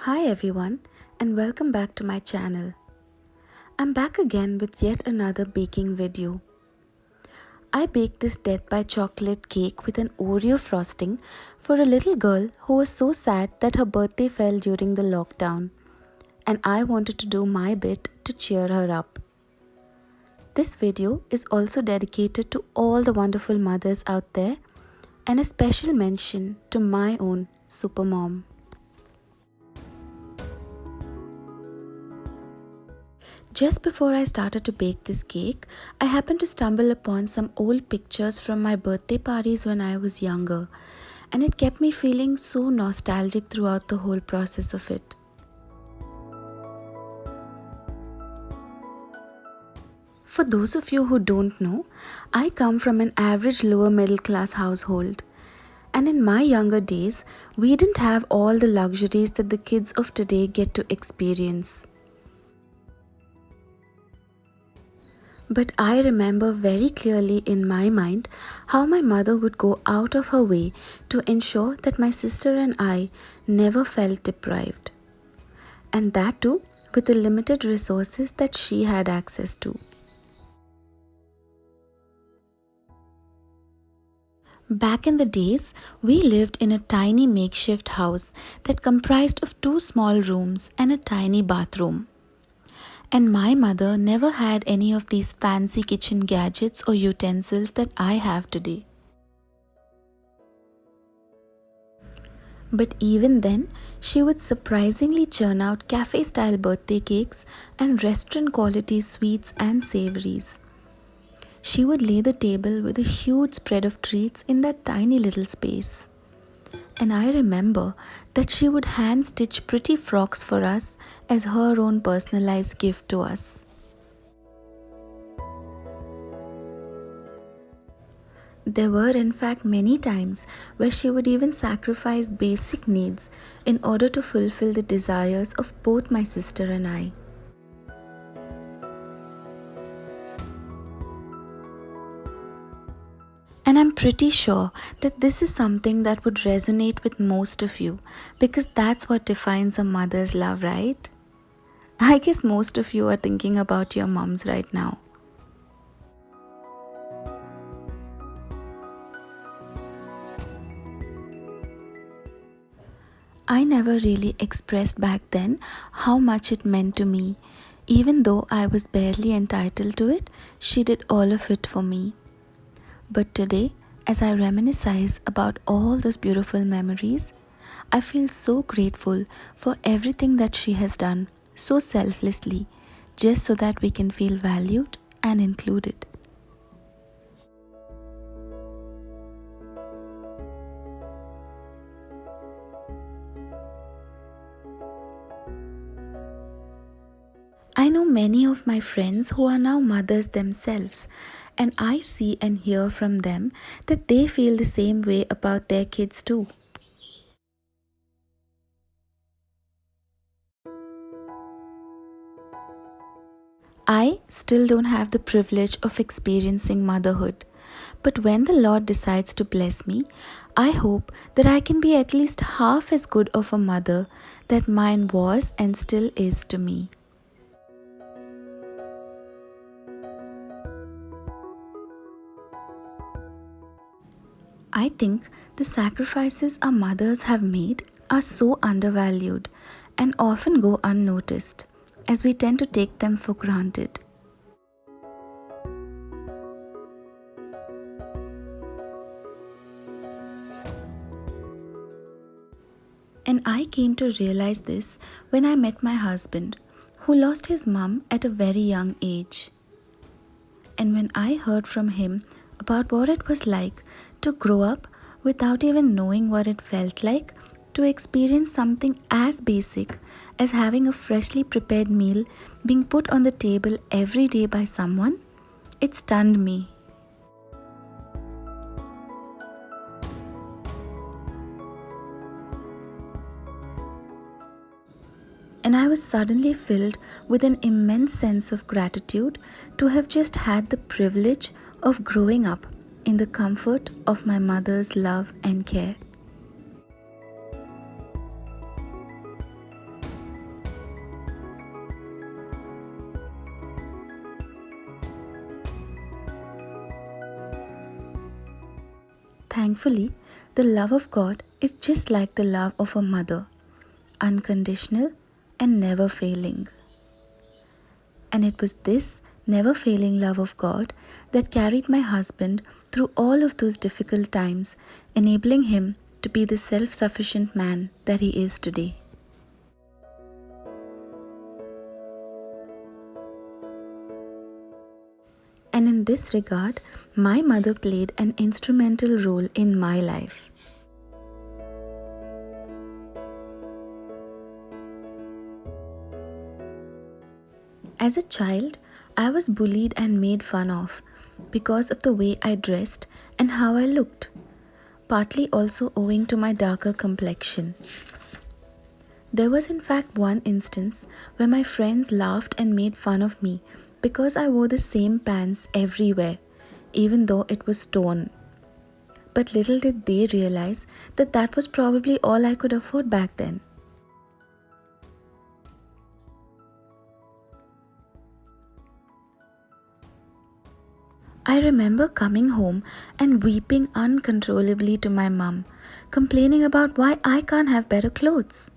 Hi everyone, and welcome back to my channel. I'm back again with yet another baking video. I baked this death by chocolate cake with an Oreo frosting for a little girl who was so sad that her birthday fell during the lockdown, and I wanted to do my bit to cheer her up. This video is also dedicated to all the wonderful mothers out there, and a special mention to my own supermom. Just before I started to bake this cake, I happened to stumble upon some old pictures from my birthday parties when I was younger, and it kept me feeling so nostalgic throughout the whole process of it. For those of you who don't know, I come from an average lower middle class household. And in my younger days, we didn't have all the luxuries that the kids of today get to experience. But I remember very clearly in my mind how my mother would go out of her way to ensure that my sister and I never felt deprived. And that too with the limited resources that she had access to. Back in the days, we lived in a tiny makeshift house that comprised of 2 small rooms and a tiny bathroom. And my mother never had any of these fancy kitchen gadgets or utensils that I have today. But even then, she would surprisingly churn out cafe-style birthday cakes and restaurant-quality sweets and savories. She would lay the table with a huge spread of treats in that tiny little space. And I remember that she would hand stitch pretty frocks for us as her own personalized gift to us. There were in fact many times where she would even sacrifice basic needs in order to fulfill the desires of both my sister and I. And I'm pretty sure that this is something that would resonate with most of you because that's what defines a mother's love, right? I guess most of you are thinking about your moms right now. I never really expressed back then how much it meant to me. Even though I was barely entitled to it, she did all of it for me. But today, as I reminisce about all those beautiful memories, I feel so grateful for everything that she has done so selflessly, just so that we can feel valued and included. I know many of my friends who are now mothers themselves, and I see and hear from them that they feel the same way about their kids too. I still don't have the privilege of experiencing motherhood, but when the Lord decides to bless me, I hope that I can be at least half as good of a mother that mine was and still is to me. I think the sacrifices our mothers have made are so undervalued and often go unnoticed, as we tend to take them for granted. And I came to realize this when I met my husband, who lost his mum at a very young age. And when I heard from him about what it was like to grow up without even knowing what it felt like to experience something as basic as having a freshly prepared meal being put on the table every day by someone, it stunned me. And I was suddenly filled with an immense sense of gratitude to have just had the privilege of growing up in the comfort of my mother's love and care. thankfully, the love of God is just like the love of a mother, unconditional and never failing. And it was this never failing love of God that carried my husband through all of those difficult times, enabling him to be the self sufficient man that he is today. And in this regard, my mother played an instrumental role in my life. As a child, I was bullied and made fun of because of the way I dressed and how I looked, partly also owing to my darker complexion. There was in fact one instance where my friends laughed and made fun of me because I wore the same pants everywhere, even though it was torn. But little did they realize that that was probably all I could afford back then. I remember coming home and weeping uncontrollably to my mum, complaining about why I can't have better clothes.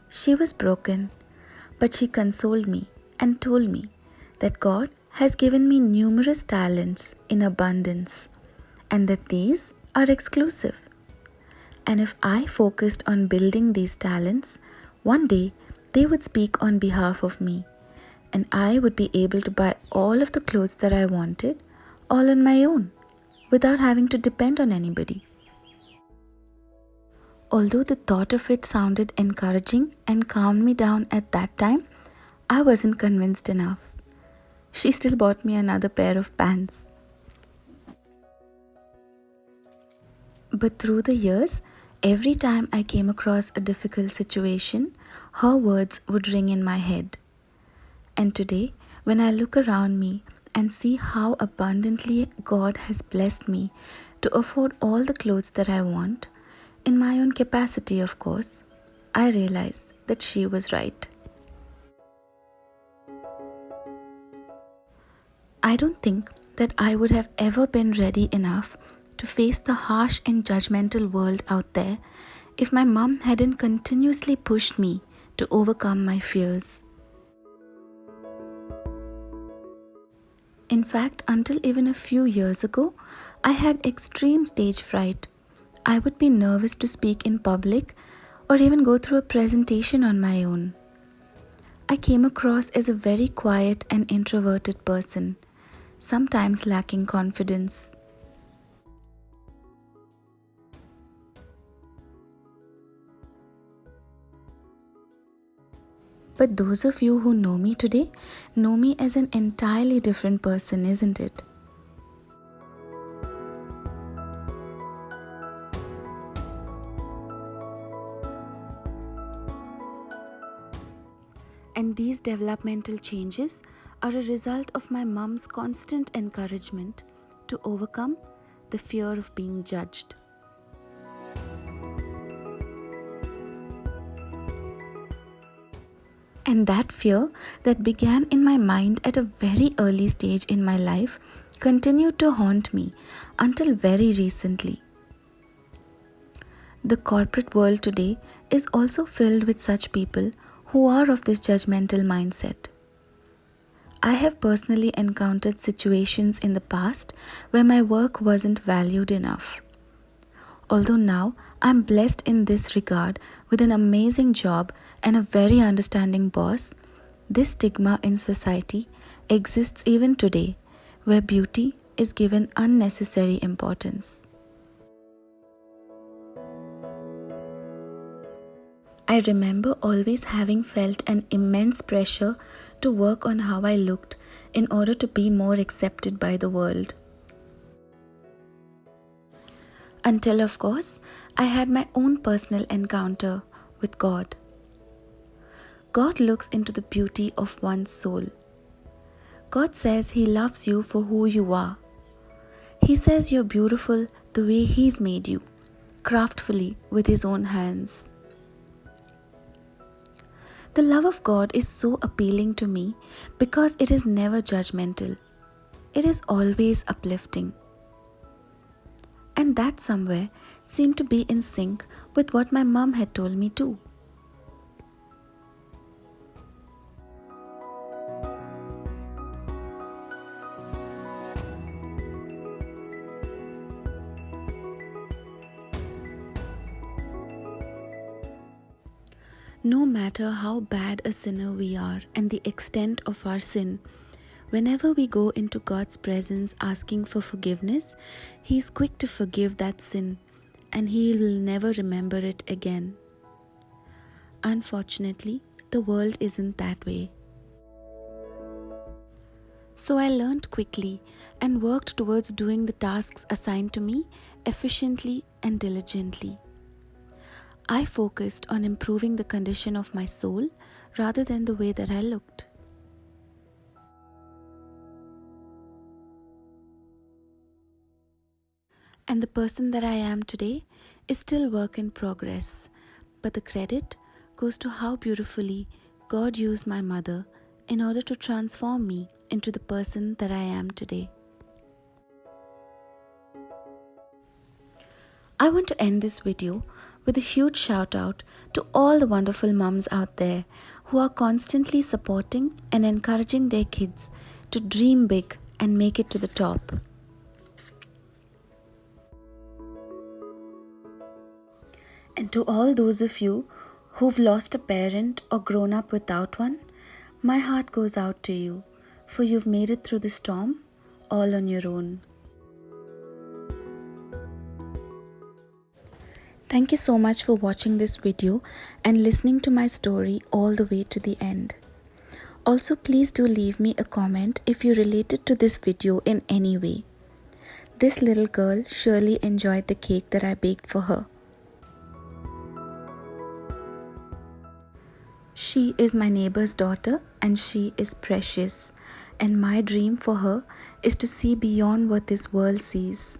She was broken, but she consoled me and told me that God has given me numerous talents in abundance and that these are exclusive. And if I focused on building these talents, one day they would speak on behalf of me and I would be able to buy all of the clothes that I wanted all on my own without having to depend on anybody. Although the thought of it sounded encouraging and calmed me down at that time, I wasn't convinced enough. She still bought me another pair of pants. But through the years, every time I came across a difficult situation, her words would ring in my head. And today, when I look around me and see how abundantly God has blessed me to afford all the clothes that I want, in my own capacity, of course, I realize that she was right. I don't think that I would have ever been ready enough to face the harsh and judgmental world out there if my mom hadn't continuously pushed me to overcome my fears. In fact, until even a few years ago, I had extreme stage fright. I would be nervous to speak in public or even go through a presentation on my own. I came across as a very quiet and introverted person, sometimes lacking confidence. But those of you who know me today know me as an entirely different person, isn't it? And these developmental changes are a result of my mom's constant encouragement to overcome the fear of being judged. And that fear that began in my mind at a very early stage in my life continued to haunt me until very recently. The corporate world today is also filled with such people who are of this judgmental mindset. I have personally encountered situations in the past where my work wasn't valued enough. Although now I'm blessed in this regard with an amazing job and a very understanding boss, this stigma in society exists even today, where beauty is given unnecessary importance. I remember always having felt an immense pressure to work on how I looked in order to be more accepted by the world. Until, of course, I had my own personal encounter with God. God looks into the beauty of one's soul. God says He loves you for who you are. He says you're beautiful the way He's made you, craftfully with His own hands. The love of God is so appealing to me because it is never judgmental. It is always uplifting. and that somewhere seemed to be in sync with what my mom had told me too. No matter how bad a sinner we are and the extent of our sin, whenever we go into God's presence asking for forgiveness, He is quick to forgive that sin and He will never remember it again. Unfortunately, the world isn't that way. So I learned quickly and worked towards doing the tasks assigned to me efficiently and diligently. I focused on improving the condition of my soul rather than the way that I looked. And the person that I am today is still work in progress, but the credit goes to how beautifully God used my mother in order to transform me into the person that I am today. I want to end this video with a huge shout out to all the wonderful moms out there who are constantly supporting and encouraging their kids to dream big and make it to the top. And to all those of you who've lost a parent or grown up without one, my heart goes out to you, for you've made it through the storm all on your own. Thank you so much for watching this video and listening to my story all the way to the end. Also, please do leave me a comment if you related to this video in any way. This little girl surely enjoyed the cake that I baked for her. She is my neighbor's daughter and she is precious, and my dream for her is to see beyond what this world sees.